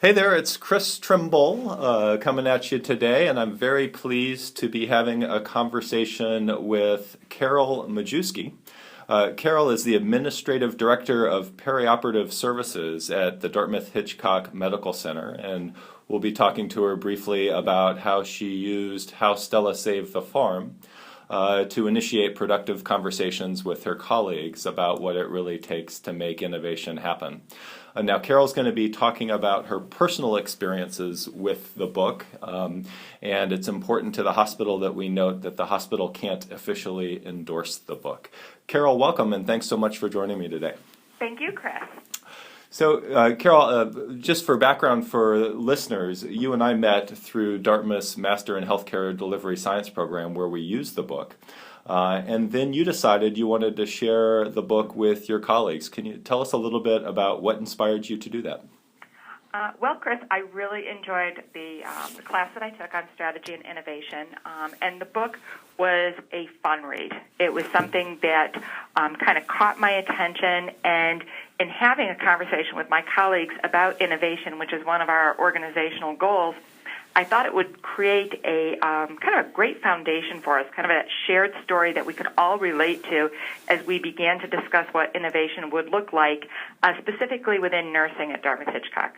Hey there, it's Chris Trimble coming at you today, and I'm very pleased to be having a conversation with Carol Majewski. Carol is the Administrative Director of Perioperative Services at the Dartmouth-Hitchcock Medical Center, and we'll be talking to her briefly about how she used How Stella Saved the Farm to initiate productive conversations with her colleagues about what it really takes to make innovation happen. Now, Carol's going to be talking about her personal experiences with the book, and it's important to the hospital that we note that the hospital can't officially endorse the book. Carol, welcome, and thanks so much for joining me today. Thank you, Chris. So, Carol, just for background for listeners, you and I met through Dartmouth's Master in Healthcare Delivery Science program where we used the book. And then you decided you wanted to share the book with your colleagues. Can you tell us a little bit about what inspired you to do that? Well, Chris, I really enjoyed the class that I took on strategy and innovation, and the book was a fun read. It was something that kind of caught my attention, and in having a conversation with my colleagues about innovation, which is one of our organizational goals, I thought it would create a kind of a great foundation for us, kind of a shared story that we could all relate to as we began to discuss what innovation would look like, specifically within nursing at Dartmouth-Hitchcock.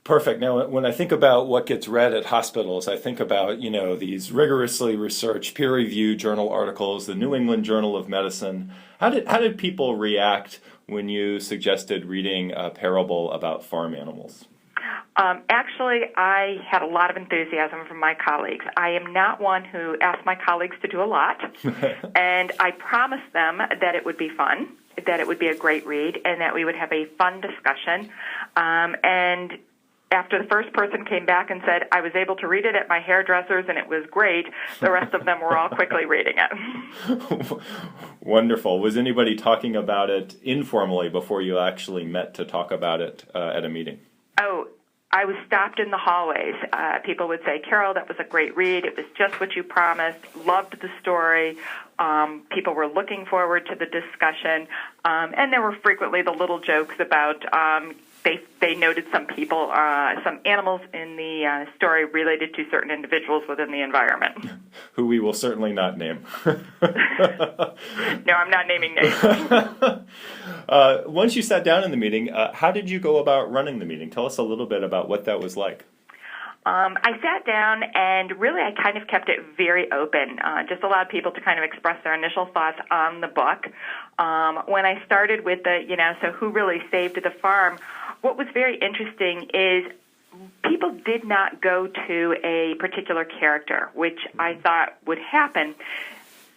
Perfect. Now, when I think about what gets read at hospitals, I think about, these rigorously researched, peer-reviewed journal articles, the New England Journal of Medicine. How did people react when you suggested reading a parable about farm animals? Actually, I had a lot of enthusiasm from my colleagues. I am not one who asks my colleagues to do a lot, and I promised them that it would be fun, that it would be a great read, and that we would have a fun discussion. And after the first person came back and said, I was able to read it at my hairdresser's and it was great, the rest of them were all quickly reading it. Wonderful. Was anybody talking about it informally before you actually met to talk about it at a meeting? Oh, I was stopped in the hallways. People would say, Carol, that was a great read. It was just what you promised. Loved the story. People were looking forward to the discussion. And there were frequently the little jokes about they noted some people, some animals in the story related to certain individuals within the environment. Who we will certainly not name. No, I'm not naming names. Once you sat down in the meeting, how did you go about running the meeting? Tell us a little bit about what that was like. I sat down and really I kind of kept it very open, just allowed people to kind of express their initial thoughts on the book. When I started with so who really saved the farm, what was very interesting is people did not go to a particular character, which I thought would happen.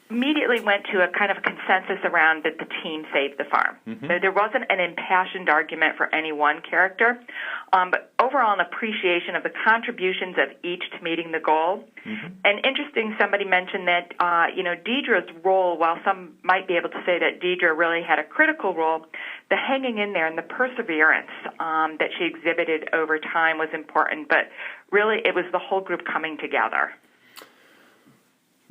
Immediately went to a kind of a consensus around that the team saved the farm. Mm-hmm. So there wasn't an impassioned argument for any one character, but overall an appreciation of the contributions of each to meeting the goal. Mm-hmm. And interesting, somebody mentioned that, Deidre's role, while some might be able to say that Deidre really had a critical role, the hanging in there and the perseverance that she exhibited over time was important, but really it was the whole group coming together.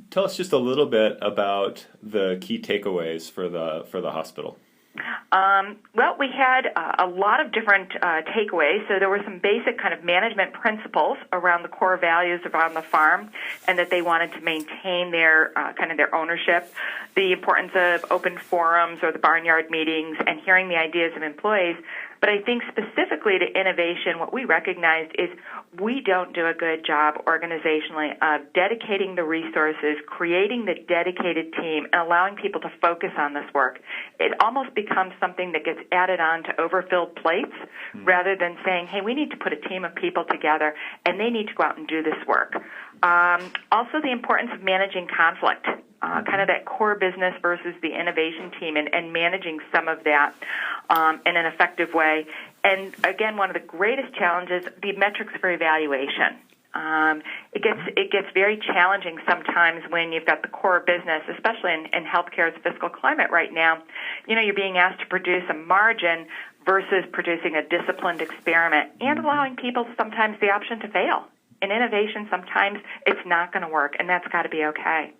Tell us just a little bit about the key takeaways for the hospital. Well, we had a lot of different takeaways. So there were some basic kind of management principles around the core values around the farm, and that they wanted to maintain their kind of their ownership. The importance of open forums or the barnyard meetings and hearing the ideas of employees. But I think specifically to innovation, what we recognized is we don't do a good job organizationally of dedicating the resources, creating the dedicated team, and allowing people to focus on this work. It almost becomes something that gets added on to overfilled plates rather than saying, hey, we need to put a team of people together, and they need to go out and do this work. Also, the importance of managing conflict. Kind of that core business versus the innovation team and managing some of that in an effective way. And again, one of the greatest challenges, the metrics for evaluation. It gets very challenging sometimes when you've got the core business, especially in healthcare's fiscal climate right now. You're being asked to produce a margin versus producing a disciplined experiment and allowing people sometimes the option to fail. In innovation, sometimes it's not going to work, and that's got to be okay.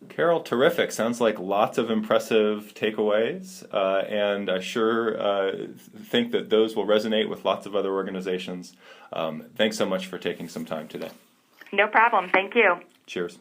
Carol, terrific. Sounds like lots of impressive takeaways, and I sure think that those will resonate with lots of other organizations. Thanks so much for taking some time today. No problem. Thank you. Cheers.